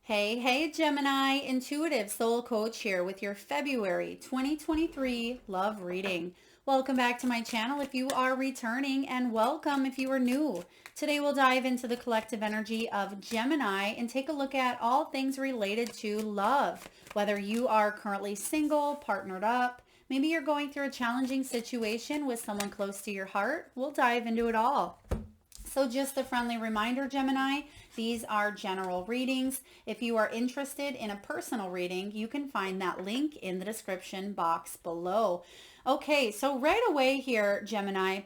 Hey, Gemini, intuitive soul coach here with your February 2023 love reading. Welcome back to my channel if you are returning, and welcome if you are new. Today we'll dive into the collective energy of Gemini and take a look at all things related to love. Whether you are currently single, partnered up, maybe you're going through a challenging situation with someone close to your heart, we'll dive into it all. So just a friendly reminder, Gemini, these are general readings. If you are interested in a personal reading, you can find that link in the description box below. Okay, so right away here, Gemini,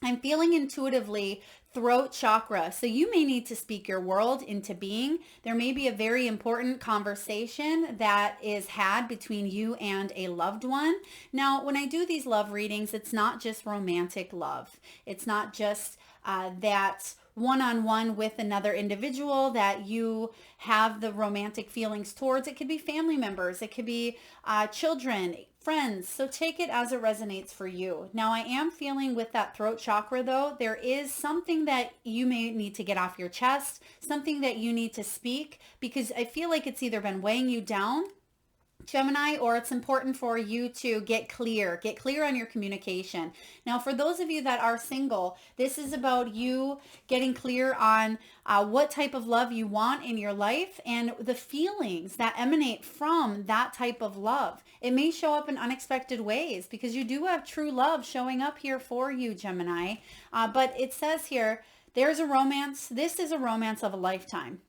I'm feeling intuitively throat chakra. So you may need to speak your world into being. There may be a very important conversation that is had between you and a loved one. Now, when I do these love readings, it's not just romantic love. It's not just that one-on-one with another individual that you have the romantic feelings towards. It could be family members. It could be children, friends. So take it as it resonates for you. Now, I am feeling with that throat chakra, though, there is something that you may need to get off your chest, something that you need to speak, because I feel like it's either been weighing you down, Gemini, or it's important for you to get clear on your communication. Now, for those of you that are single, this is about you getting clear on what type of love you want in your life and the feelings that emanate from that type of love. It may show up in unexpected ways because you do have true love showing up here for you, Gemini. But it says here, there's a romance. This is a romance of a lifetime.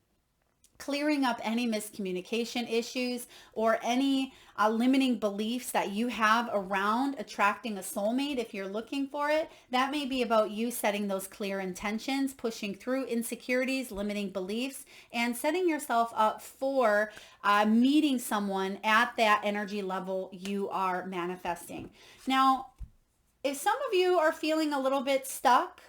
Clearing up any miscommunication issues or any limiting beliefs that you have around attracting a soulmate if you're looking for it. That may be about you setting those clear intentions, pushing through insecurities, limiting beliefs, and setting yourself up for meeting someone at that energy level you are manifesting. Now, if some of you are feeling a little bit stuck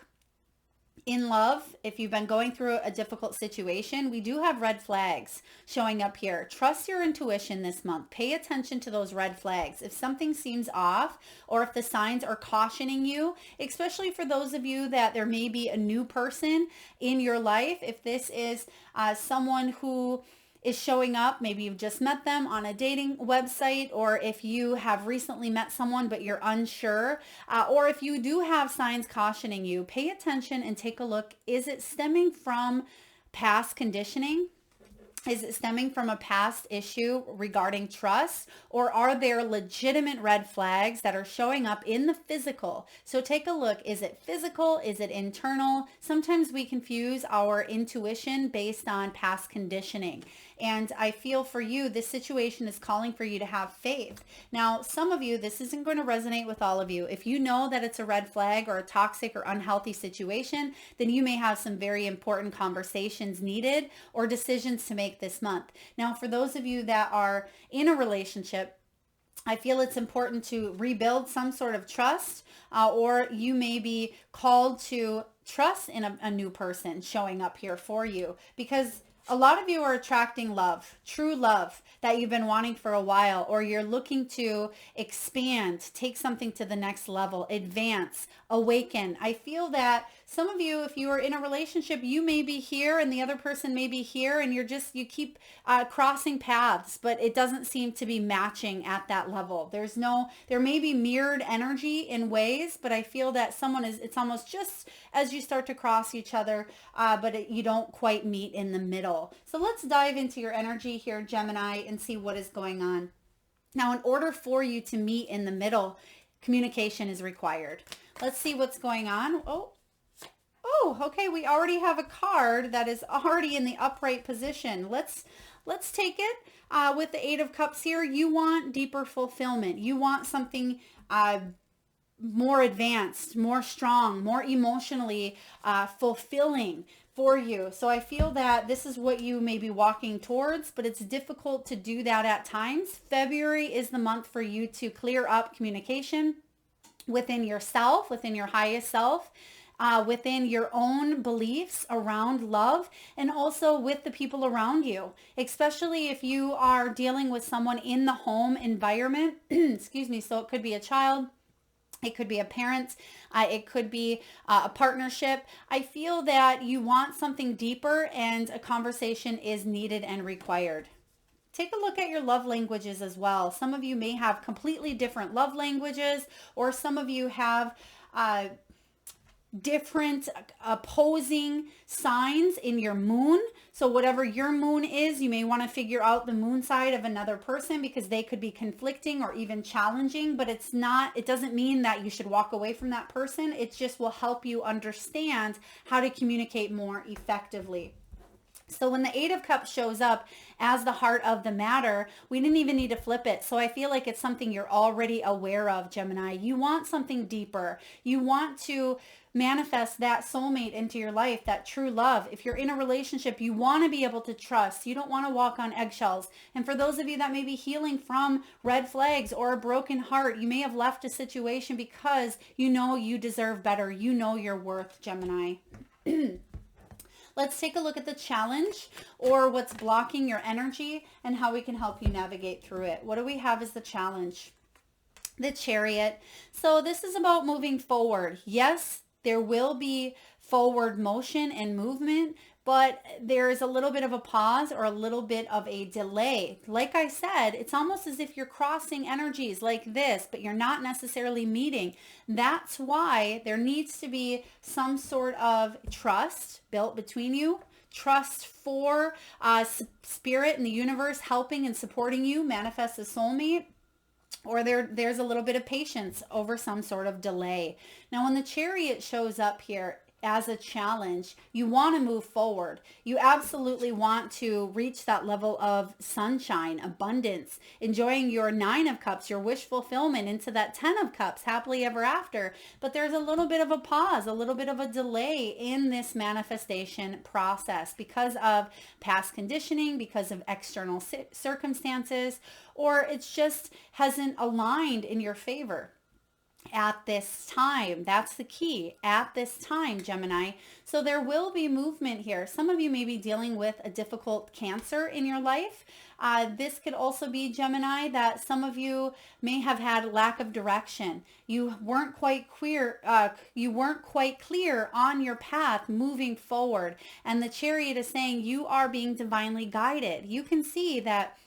in love, if you've been going through a difficult situation, we do have red flags showing up here. Trust your intuition this month. Pay attention to those red flags. If something seems off or if the signs are cautioning you, especially for those of you that there may be a new person in your life, if this is someone who is showing up, maybe you've just met them on a dating website, or if you have recently met someone but you're unsure, or if you do have signs cautioning you, pay attention and take a look. Is it stemming from past conditioning? Is it stemming from a past issue regarding trust, or are there legitimate red flags that are showing up in the physical? So take a look. Is it physical? Is it internal? Sometimes we confuse our intuition based on past conditioning. And I feel for you, this situation is calling for you to have faith. Now, some of you, this isn't going to resonate with all of you. If you know that it's a red flag or a toxic or unhealthy situation, then you may have some very important conversations needed or decisions to make this month. Now, for those of you that are in a relationship, I feel it's important to rebuild some sort of trust, or you may be called to trust in a new person showing up here for you, because a lot of you are attracting love, true love that you've been wanting for a while, or you're looking to expand, take something to the next level, advance, awaken. I feel that some of you, if you are in a relationship, you may be here and the other person may be here, and you keep crossing paths, but it doesn't seem to be matching at that level. There may be mirrored energy in ways, but I feel that it's almost just as you start to cross each other, but you don't quite meet in the middle. So let's dive into your energy here, Gemini, and see what is going on. Now, in order for you to meet in the middle, communication is required. Let's see what's going on. Oh, okay. We already have a card that is already in the upright position. Let's take it with the Eight of Cups here. You want deeper fulfillment. You want something more advanced, more strong, more emotionally fulfilling for you. So I feel that this is what you may be walking towards, but it's difficult to do that at times. February is the month for you to clear up communication within yourself, within your highest self, within your own beliefs around love, and also with the people around you, especially if you are dealing with someone in the home environment. Excuse me. So it could be a child, It could be a parent. It could be a partnership. I feel that you want something deeper and a conversation is needed and required. Take a look at your love languages as well. Some of you may have completely different love languages, or some of you have different opposing signs in your moon. So whatever your moon is, you may want to figure out the moon side of another person, because they could be conflicting or even challenging, but it doesn't mean that you should walk away from that person. It just will help you understand how to communicate more effectively. So when the Eight of Cups shows up as the heart of the matter, we didn't even need to flip it. So I feel like it's something you're already aware of, Gemini. You want something deeper. You want to manifest that soulmate into your life, that true love. If you're in a relationship, you want to be able to trust. You don't want to walk on eggshells. And for those of you that may be healing from red flags or a broken heart, you may have left a situation because you know you deserve better. You know your worth, Gemini. Let's take a look at the challenge, or what's blocking your energy, and how we can help you navigate through it. What do we have as the challenge? The Chariot. So this is about moving forward. Yes, there will be forward motion and movement, but there is a little bit of a pause or a little bit of a delay. Like I said, it's almost as if you're crossing energies like this, but you're not necessarily meeting. That's why there needs to be some sort of trust built between you. Trust for spirit and the universe helping and supporting you manifest a soulmate. Or there's a little bit of patience over some sort of delay. Now, when the Chariot shows up here as a challenge, you want to move forward. You absolutely want to reach that level of sunshine, abundance, enjoying your Nine of Cups, your wish fulfillment, into that Ten of Cups, happily ever after. But there's a little bit of a pause, a little bit of a delay in this manifestation process because of past conditioning, because of external circumstances, or it just hasn't aligned in your favor at this time. That's the key, at this time, Gemini. So there will be movement here. Some of you may be dealing with a difficult Cancer in your life. This could also be, Gemini, that some of you may have had lack of direction. You weren't quite clear. You weren't quite clear on your path moving forward. And the Chariot is saying you are being divinely guided. You can see that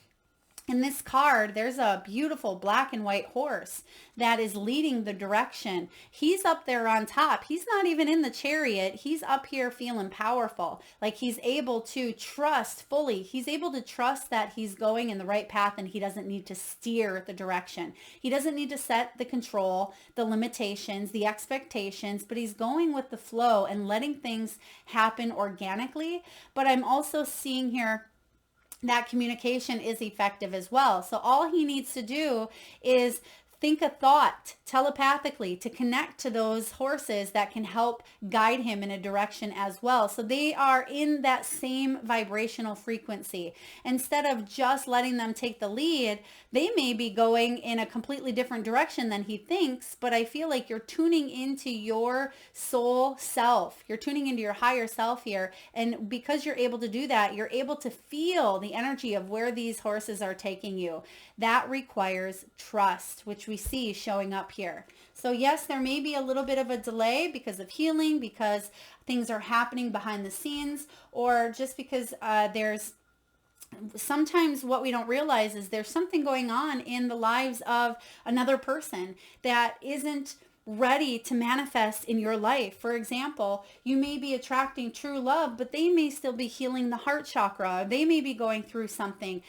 in this card, there's a beautiful black and white horse that is leading the direction. He's up there on top. He's not even in the chariot. He's up here feeling powerful. Like he's able to trust fully. He's able to trust that he's going in the right path and he doesn't need to steer the direction. He doesn't need to set the control, the limitations, the expectations, but he's going with the flow and letting things happen organically. But I'm also seeing here that communication is effective as well. So all he needs to do is think a thought telepathically to connect to those horses that can help guide him in a direction as well. So they are in that same vibrational frequency. Instead of just letting them take the lead, they may be going in a completely different direction than he thinks, but I feel like you're tuning into your soul self. You're tuning into your higher self here. And because you're able to do that, you're able to feel the energy of where these horses are taking you. That requires trust, which we see showing up here. So yes, there may be a little bit of a delay because of healing, because things are happening behind the scenes, or just because there's sometimes what we don't realize is there's something going on in the lives of another person that isn't ready to manifest in your life. For example, you may be attracting true love, but they may still be healing the heart chakra. They may be going through something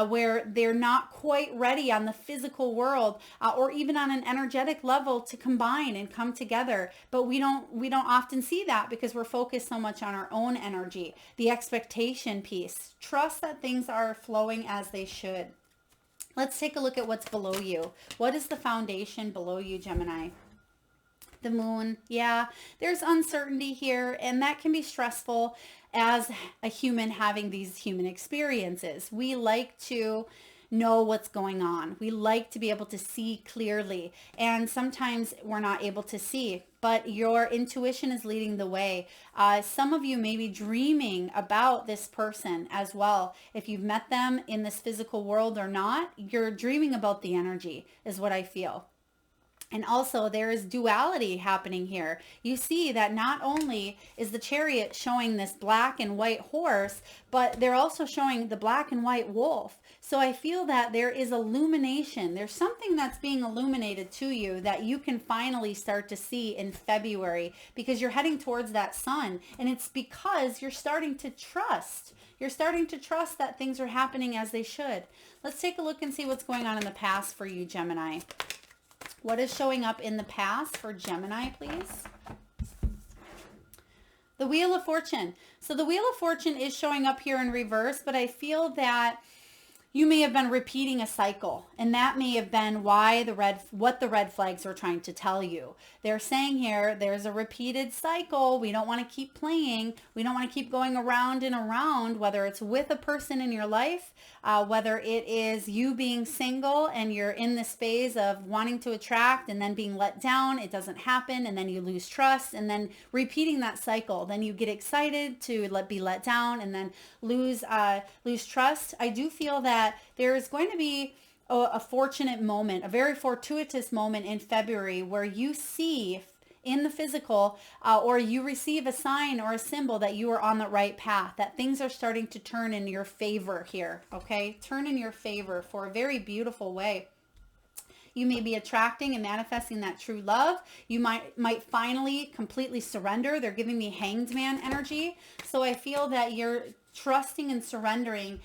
where they're not quite ready on the physical world or even on an energetic level to combine and come together. But we don't often see that because we're focused so much on our own energy, the expectation piece. Trust that things are flowing as they should. Let's take a look at what's below you. What is the foundation below you, Gemini? The moon. Yeah, there's uncertainty here, and that can be stressful as a human having these human experiences. We like to know what's going on. We like to be able to see clearly, and sometimes we're not able to see, but your intuition is leading the way. Some of you may be dreaming about this person as well. If you've met them in this physical world or not, you're dreaming about the energy is what I feel. And also there is duality happening here. You see that not only is the Chariot showing this black and white horse, but they're also showing the black and white wolf. So I feel that there is illumination. There's something that's being illuminated to you that you can finally start to see in February, because you're heading towards that sun. And it's because you're starting to trust. You're starting to trust that things are happening as they should. Let's take a look and see what's going on in the past for you, Gemini. What is showing up in the past for Gemini, please? The Wheel of Fortune. So the Wheel of Fortune is showing up here in reverse, but I feel that you may have been repeating a cycle, and that may have been why what the red flags were trying to tell you. They're saying here, there's a repeated cycle. We don't want to keep playing. We don't want to keep going around and around, whether it's with a person in your life, whether it is you being single and you're in this phase of wanting to attract and then being let down. It doesn't happen, and then you lose trust, and then repeating that cycle. Then you get excited to be let down, and then lose trust. I do feel that there is going to be a fortunate moment, a very fortuitous moment in February where you see in the physical or you receive a sign or a symbol that you are on the right path, that things are starting to turn in your favor here, okay? Turn in your favor for a very beautiful way. You may be attracting and manifesting that true love. You might finally completely surrender. They're giving me Hanged Man energy. So I feel that you're trusting and surrendering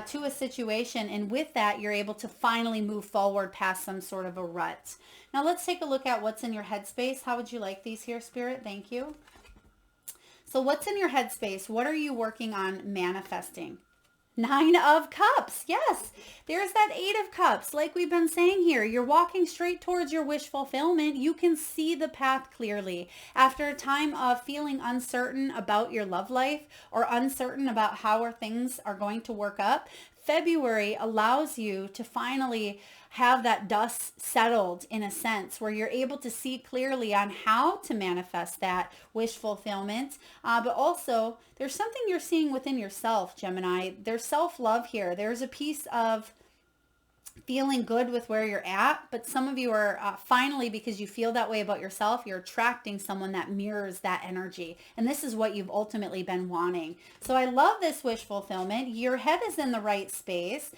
to a situation, and with that you're able to finally move forward past some sort of a rut. Now let's take a look at what's in your headspace. How would you like these here, Spirit? Thank you. So what's in your headspace? What are you working on manifesting? 9 of Cups. Yes, there's that 8 of Cups. Like we've been saying here, you're walking straight towards your wish fulfillment. You can see the path clearly. After a time of feeling uncertain about your love life or uncertain about how things are going to work up, February allows you to finally have that dust settled, in a sense, where you're able to see clearly on how to manifest that wish fulfillment. But also there's something you're seeing within yourself, Gemini. There's self-love here. There's a piece of feeling good with where you're at, but some of you are finally, because you feel that way about yourself, you're attracting someone that mirrors that energy, and this is what you've ultimately been wanting. So I love this wish fulfillment. Your head is in the right space.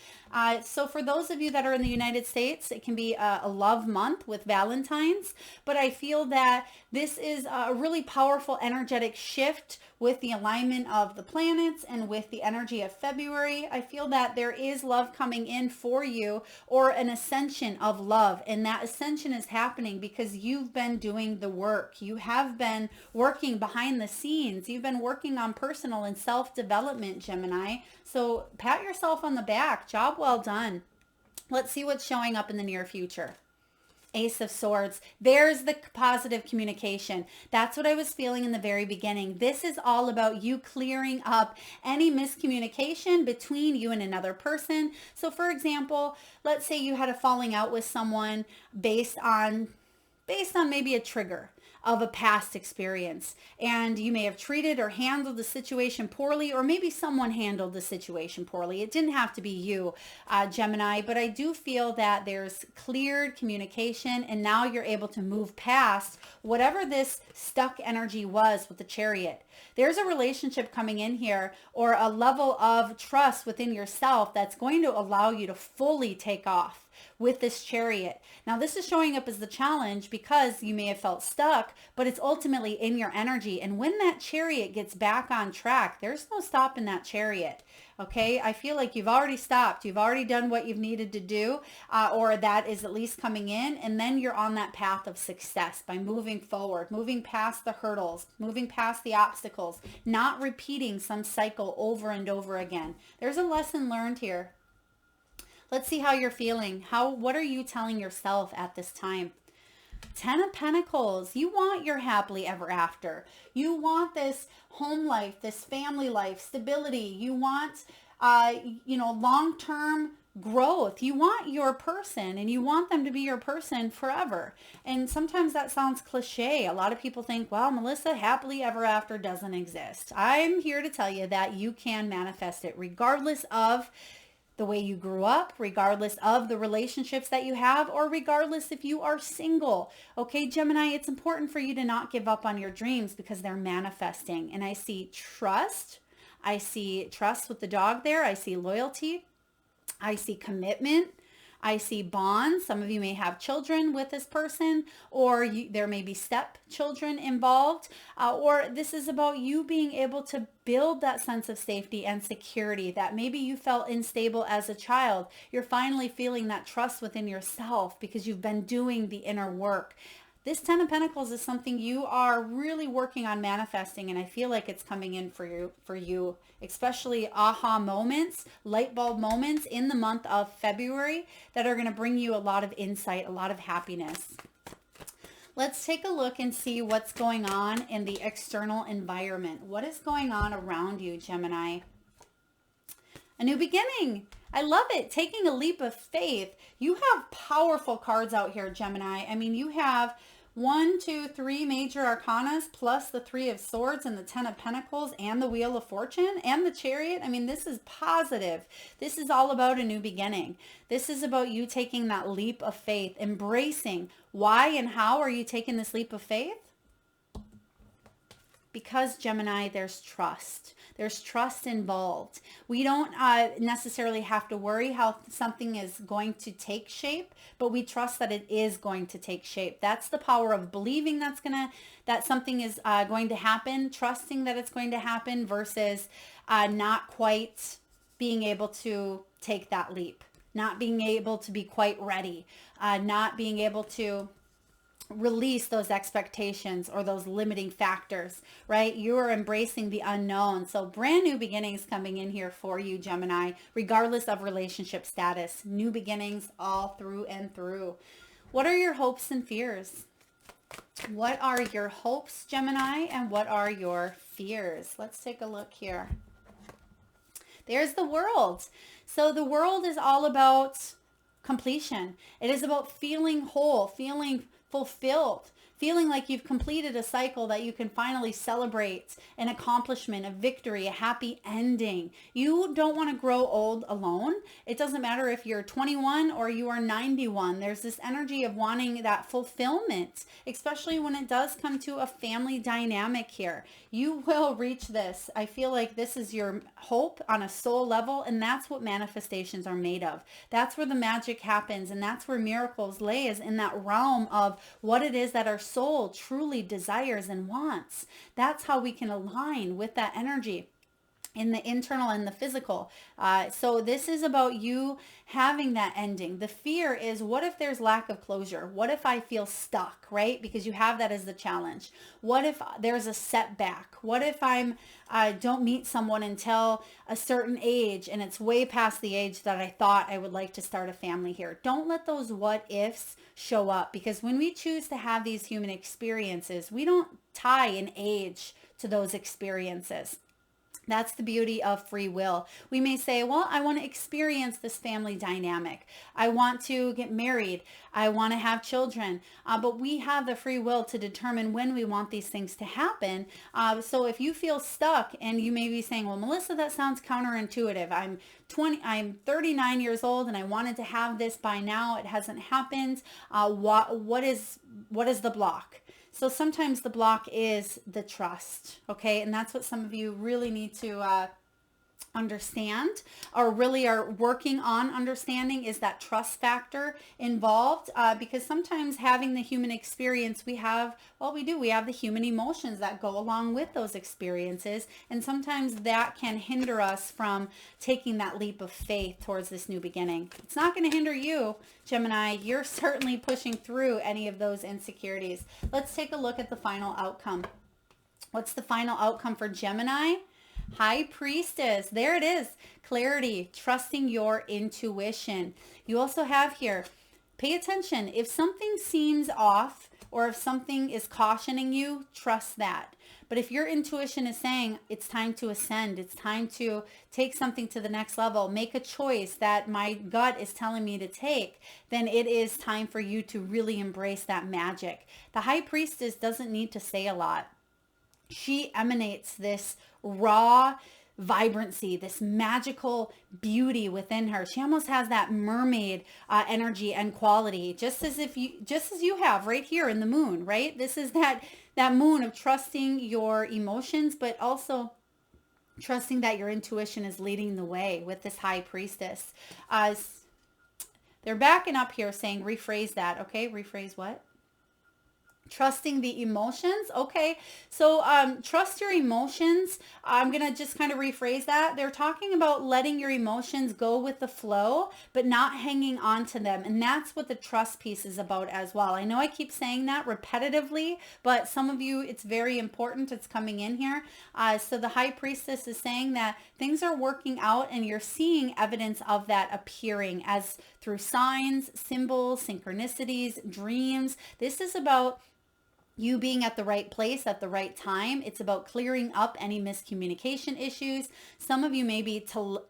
So for those of you that are in the United States, it can be a love month with Valentine's, but I feel that this is a really powerful energetic shift with the alignment of the planets and with the energy of February. I feel that there is love coming in for you, or an ascension of love. And that ascension is happening because you've been doing the work. You have been working behind the scenes. You've been working on personal and self-development, Gemini. So pat yourself on the back. Job well done. Let's see what's showing up in the near future. Ace of Swords. There's the positive communication. That's what I was feeling in the very beginning. This is all about you clearing up any miscommunication between you and another person. So for example, let's say you had a falling out with someone based on maybe a trigger of a past experience, and you may have treated or handled the situation poorly, or maybe someone handled the situation poorly. It didn't have to be you, Gemini, but I do feel that there's cleared communication, and now you're able to move past whatever this stuck energy was with the Chariot. There's a relationship coming in here, or a level of trust within yourself that's going to allow you to fully take off with this Chariot. Now this is showing up as the challenge because you may have felt stuck, but it's ultimately in your energy. And when that Chariot gets back on track, there's no stopping that Chariot. Okay, I feel like you've already stopped. You've already done what you've needed to do, or that is at least coming in. And then you're on that path of success by moving forward, moving past the hurdles, moving past the obstacles, not repeating some cycle over and over again. There's a lesson learned here. Let's see how you're feeling. What are you telling yourself at this time? 10 of Pentacles. You want your happily ever after. You want this home life, this family life, stability. You want, long-term growth. You want your person, and you want them to be your person forever. And sometimes that sounds cliche. A lot of people think, well, Melissa, happily ever after doesn't exist. I'm here to tell you that you can manifest it regardless of the way you grew up, regardless of the relationships that you have, or regardless if you are single. Okay, Gemini, it's important for you to not give up on your dreams because they're manifesting. And I see trust. I see trust with the dog there. I see loyalty. I see commitment. I see bonds. Some of you may have children with this person, or there may be stepchildren involved, or this is about you being able to build that sense of safety and security that maybe you felt unstable as a child. You're finally feeling that trust within yourself because you've been doing the inner work. This 10 of Pentacles is something you are really working on manifesting, and I feel like it's coming in for you, especially aha moments, light bulb moments in the month of February that are going to bring you a lot of insight, a lot of happiness. Let's take a look and see what's going on in the external environment. What is going on around you, Gemini? A new beginning. I love it. Taking a leap of faith. You have powerful cards out here, Gemini. I mean, you have 1, 2, 3 major arcanas plus the 3 of Swords and the 10 of Pentacles and the Wheel of Fortune and the Chariot. I mean, this is positive. This is all about a new beginning. This is about you taking that leap of faith, embracing. Why and how are you taking this leap of faith? Because, Gemini, there's trust. There's trust involved. We don't necessarily have to worry how something is going to take shape, but we trust that it is going to take shape. That's the power of believing that something is going to happen, trusting that it's going to happen versus not quite being able to take that leap, not being able to be quite ready, not being able to release those expectations or those limiting factors, right? You are embracing the unknown. So brand new beginnings coming in here for you, Gemini, regardless of relationship status. New beginnings all through and through. What are your hopes and fears? What are your hopes, Gemini, and what are your fears? Let's take a look here. There's the World. So the World is all about completion. It is about feeling whole, feeling fulfilled, feeling like you've completed a cycle that you can finally celebrate an accomplishment, a victory, a happy ending. You don't want to grow old alone. It doesn't matter if you're 21 or you are 91. There's this energy of wanting that fulfillment, especially when it does come to a family dynamic here. You will reach this. I feel like this is your hope on a soul level, and that's what manifestations are made of. That's where the magic happens, and that's where miracles lay, is in that realm of what it is that our soul truly desires and wants. That's how we can align with that energy in the internal and the physical. So this is about you having that ending. The fear is, what if there's lack of closure? What if I feel stuck, right? Because you have that as the challenge. What if there's a setback? What if I don't meet someone until a certain age and it's way past the age that I thought I would like to start a family here? Don't let those what ifs show up, because when we choose to have these human experiences, we don't tie an age to those experiences. That's the beauty of free will. We may say, well, I want to experience this family dynamic. I want to get married. I want to have children. But we have the free will to determine when we want these things to happen. So if you feel stuck and you may be saying, well, Melissa, that sounds counterintuitive. I'm 39 years old and I wanted to have this by now. It hasn't happened. What is the block? So sometimes the block is the trust, okay? And that's what some of you really need to understand, or really are working on understanding, is that trust factor involved, because sometimes having the human experience, we have the human emotions that go along with those experiences, and sometimes that can hinder us from taking that leap of faith towards this new beginning. It's not going to hinder you, Gemini. You're certainly pushing through any of those insecurities. Let's take a look at the final outcome. What's the final outcome for Gemini? High Priestess. There it is. Clarity, trusting your intuition. You also have here, pay attention. If something seems off or if something is cautioning you, trust that. But if your intuition is saying it's time to ascend, it's time to take something to the next level, make a choice that my gut is telling me to take, then it is time for you to really embrace that magic. The High Priestess doesn't need to say a lot. She emanates this raw vibrancy, this magical beauty within her. She almost has that mermaid energy and quality, just as you have right here in the moon, right? This is that moon of trusting your emotions, but also trusting that your intuition is leading the way with this high priestess. They're backing up here saying, rephrase that. Okay, rephrase what? Trusting the emotions. Okay, so trust your emotions. I'm gonna just kind of rephrase that. They're talking about letting your emotions go with the flow, but not hanging on to them. And that's what the trust piece is about as well. I know I keep saying that repetitively, but some of you, it's very important. It's coming in here. So the high priestess is saying that things are working out, and you're seeing evidence of that appearing as through signs, symbols, synchronicities, dreams. This is about you being at the right place at the right time. It's about clearing up any miscommunication issues. Some of you may be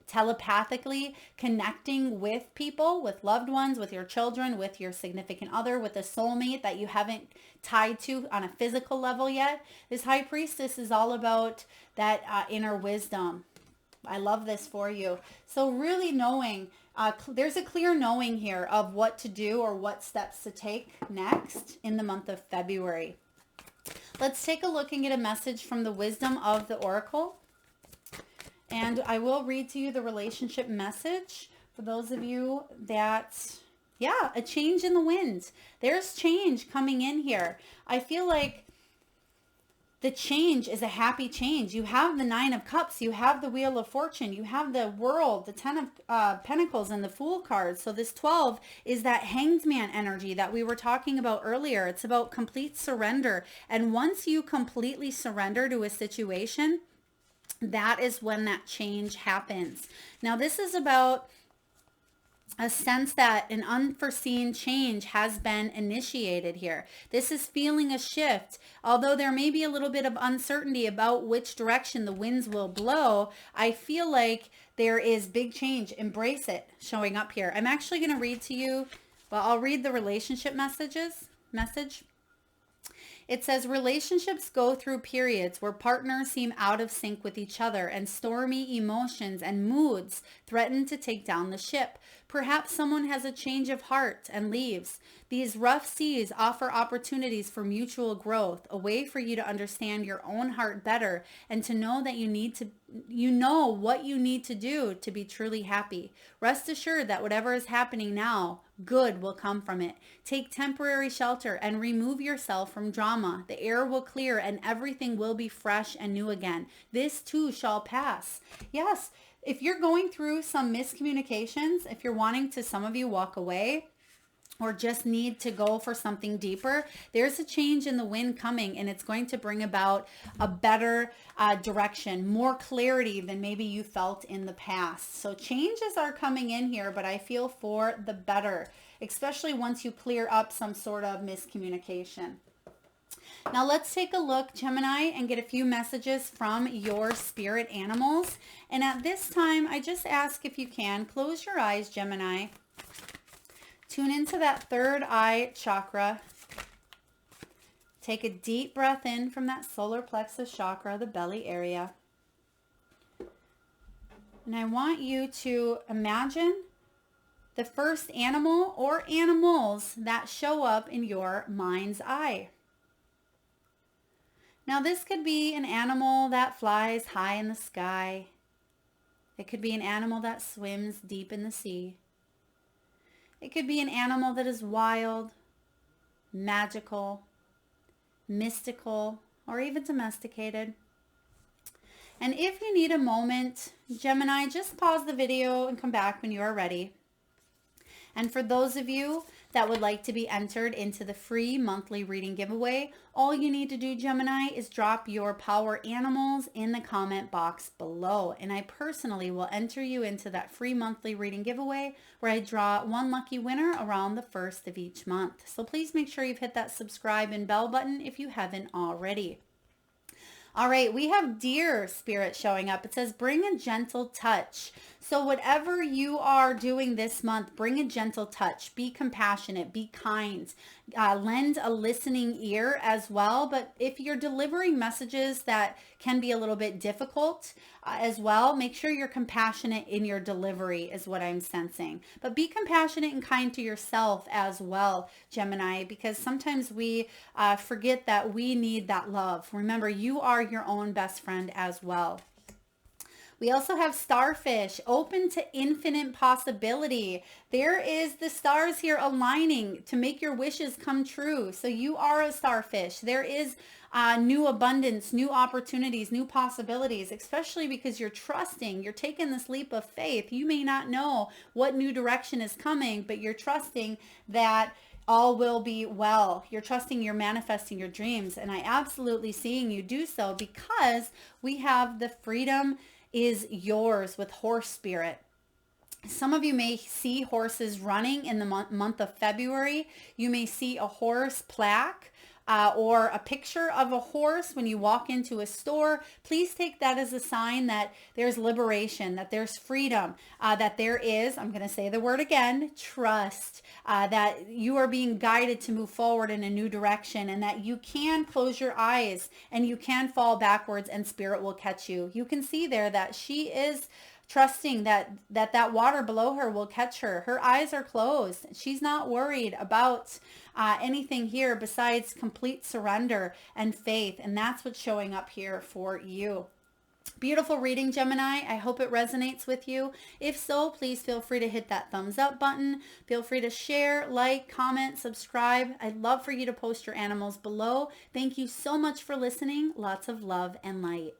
telepathically connecting with people, with loved ones, with your children, with your significant other, with a soulmate that you haven't tied to on a physical level yet. This high priestess is all about that inner wisdom. I love this for you. So really knowing, there's a clear knowing here of what to do or what steps to take next in the month of February. Let's take a look and get a message from the wisdom of the oracle. And I will read to you the relationship message for those of you that, yeah, a change in the wind. There's change coming in here. I feel like the change is a happy change. You have the 9 of Cups. You have the Wheel of Fortune. You have the World, the 10 of Pentacles, and the Fool card. So this 12 is that Hanged Man energy that we were talking about earlier. It's about complete surrender. And once you completely surrender to a situation, that is when that change happens. Now, this is about a sense that an unforeseen change has been initiated here. This is feeling a shift. Although there may be a little bit of uncertainty about which direction the winds will blow, I feel like there is big change. Embrace it showing up here. I'm actually going to read to you, well, I'll read the relationship message. It says, relationships go through periods where partners seem out of sync with each other, and stormy emotions and moods threaten to take down the ship. Perhaps someone has a change of heart and leaves. These rough seas offer opportunities for mutual growth, a way for you to understand your own heart better and to know that you know what you need to do to be truly happy. Rest assured that whatever is happening now, good will come from it. Take temporary shelter and remove yourself from drama. The air will clear and everything will be fresh and new again. This too shall pass. Yes, if you're going through some miscommunications, if you're wanting to, some of you, walk away or just need to go for something deeper, there's a change in the wind coming, and it's going to bring about a better direction, more clarity than maybe you felt in the past. So changes are coming in here, but I feel for the better, especially once you clear up some sort of miscommunication. Now let's take a look, Gemini, and get a few messages from your spirit animals. And at this time, I just ask, if you can, close your eyes, Gemini. Tune into that third eye chakra. Take a deep breath in from that solar plexus chakra, the belly area. And I want you to imagine the first animal or animals that show up in your mind's eye. Now, this could be an animal that flies high in the sky. It could be an animal that swims deep in the sea. It could be an animal that is wild, magical, mystical, or even domesticated. And if you need a moment, Gemini, just pause the video and come back when you are ready. And for those of you that would like to be entered into the free monthly reading giveaway, all you need to do, Gemini, is drop your power animals in the comment box below. And I personally will enter you into that free monthly reading giveaway where I draw one lucky winner around the 1st of each month. So please make sure you've hit that subscribe and bell button if you haven't already. All right, we have Deer Spirit showing up. It says, bring a gentle touch. So whatever you are doing this month, bring a gentle touch. Be compassionate. Be kind. Lend a listening ear as well. But if you're delivering messages that can be a little bit difficult, as well. Make sure you're compassionate in your delivery is what I'm sensing. But be compassionate and kind to yourself as well, Gemini, because sometimes we forget that we need that love. Remember, you are your own best friend as well. We also have starfish, open to infinite possibility. There is the stars here aligning to make your wishes come true. So you are a starfish. There is new abundance, new opportunities, new possibilities, especially because you're trusting, you're taking this leap of faith. You may not know what new direction is coming, but you're trusting that all will be well. You're trusting, you're manifesting your dreams. And I absolutely seeing you do so because we have the freedom is yours with horse spirit. Some of you may see horses running in the month of February. You may see a horse plaque or a picture of a horse when you walk into a store. Please take that as a sign that there's liberation, that there's freedom, that there is, I'm going to say the word again, trust, that you are being guided to move forward in a new direction, and that you can close your eyes and you can fall backwards and spirit will catch you. You can see there that she is trusting that water below her will catch her. Her eyes are closed. She's not worried about anything here besides complete surrender and faith. And that's what's showing up here for you. Beautiful reading, Gemini. I hope it resonates with you. If so, please feel free to hit that thumbs up button. Feel free to share, like, comment, subscribe. I'd love for you to post your animals below. Thank you so much for listening. Lots of love and light.